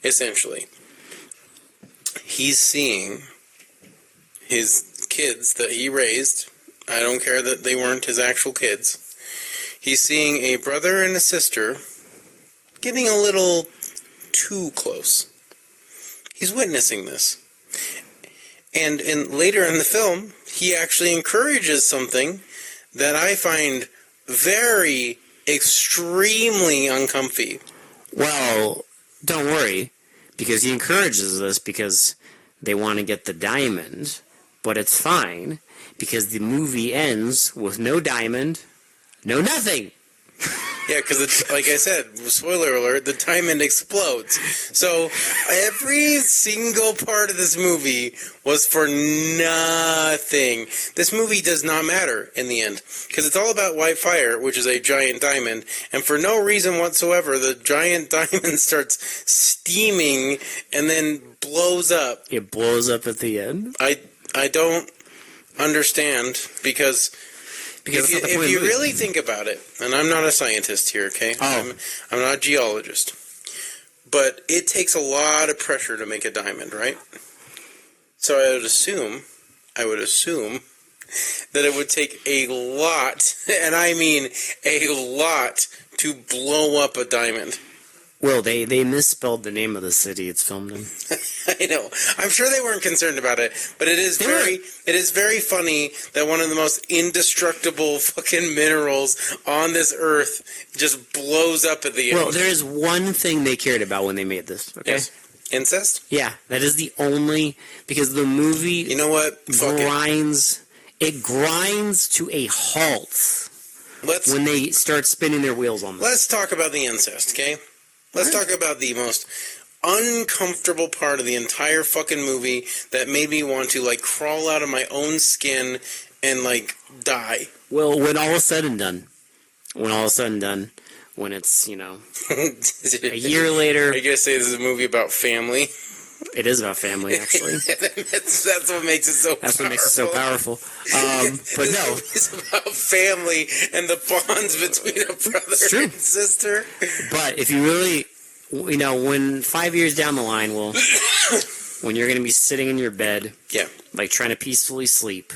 essentially. He's seeing his kids that he raised. I don't care that they weren't his actual kids. He's seeing a brother and a sister getting a little too close. He's witnessing this. And later in the film, he actually encourages something that I find very, extremely uncomfy. Well, don't worry, because he encourages this because they want to get the diamond, but it's fine, because the movie ends with no diamond, no nothing. Yeah, because, like I said, spoiler alert, the diamond explodes. So every single part of this movie was for nothing. This movie does not matter in the end, because it's all about white fire, which is a giant diamond, and for no reason whatsoever, the giant diamond starts steaming and then blows up. It blows up at the end? I don't understand, because if you really think about it, and I'm not a scientist here, okay? Oh. I'm not a geologist. But it takes a lot of pressure to make a diamond, right? So I would assume that it would take a lot, and I mean a lot, to blow up a diamond. Well, they misspelled the name of the city it's filmed in. I know. I'm sure they weren't concerned about it, but it is very funny that one of the most indestructible fucking minerals on this earth just blows up at the end. Well, there is one thing they cared about when they made this, okay? Yes. Incest? Yeah, that is the only, because the movie You know what? Fuck it grinds to a halt when they start spinning their wheels on this. Let's talk about the incest, okay? Let's talk about the most uncomfortable part of the entire fucking movie that made me want to, like, crawl out of my own skin and, like, die. Well, when all is said and done, when it's, you know, a year later. Are you going to say this is a movie about family? It is about family, actually. that's what makes it so powerful. That's what makes it so powerful. But no. It's about family and the bonds between a brother and sister. But if you really, you know, when 5 years down the line, when you're going to be sitting in your bed, like trying to peacefully sleep,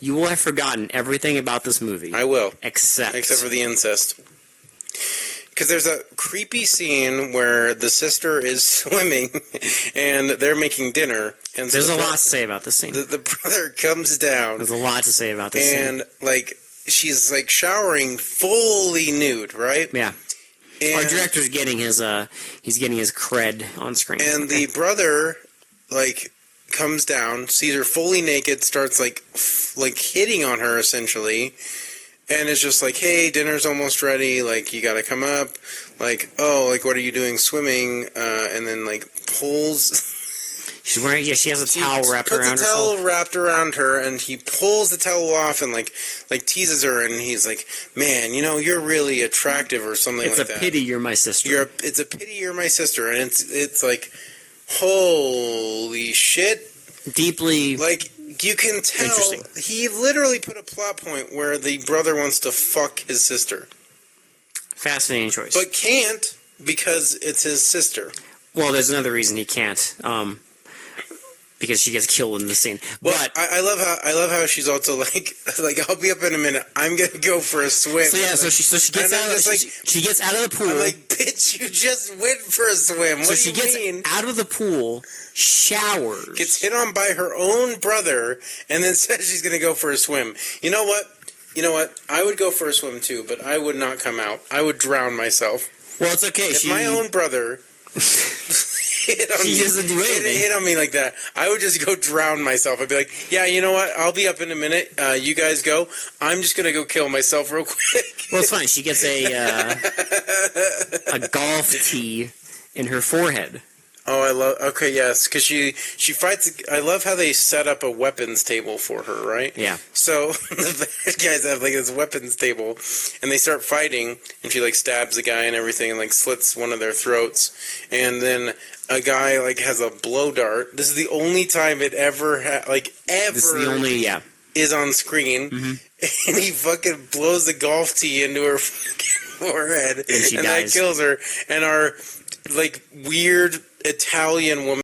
you will have forgotten everything about this movie. I will. Except for the incest. Because there's a creepy scene where the sister is swimming and they're making dinner. And so there's a lot to say about this scene. The brother comes down. There's a lot to say about this scene. And, like, she's, like, showering fully nude, right? Yeah. And our director's getting his, he's getting his cred on screen. And the brother, like, comes down, sees her fully naked, starts, like hitting on her, essentially. And it's just like, hey, dinner's almost ready, like, you gotta come up, like, oh, like, what are you doing, swimming, and then, like, pulls... She's wearing, she has a towel wrapped around herself. Puts a towel wrapped around her, and he pulls the towel off and, like teases her, and he's like, man, you know, you're really attractive, or something like that. It's a pity you're my sister. It's a pity you're my sister, and it's like, holy shit. Deeply... Like... You can tell he literally put a plot point where the brother wants to fuck his sister. Fascinating choice. But can't because it's his sister. Well, there's another reason he can't. Because she gets killed in the scene. Well, but I love how she's also like I'll be up in a minute. I'm gonna go for a swim. So yeah, so she gets out. She gets out of the pool. I'm like, bitch, you just went for a swim. What do you mean? Out of the pool, showers, gets hit on by her own brother, and then says she's gonna go for a swim. You know what? I would go for a swim too, but I would not come out. I would drown myself. Well, it's okay. If my own brother doesn't do anything. Hit on me like that, I would just go drown myself. I'd be like, yeah, you know what? I'll be up in a minute. You guys go. I'm just going to go kill myself real quick. Well, it's fine. She gets a golf tee in her forehead. Oh, okay, yes, because she fights. I love how they set up a weapons table for her, right? Yeah. So the bad guys have like this weapons table, and they start fighting, and she like stabs the guy and everything, and like slits one of their throats, and then a guy like has a blow dart. This is the only time it ever This is the only is on screen, and he fucking blows the golf tee into her fucking forehead, and she dies. That kills her, and our like weird Italian woman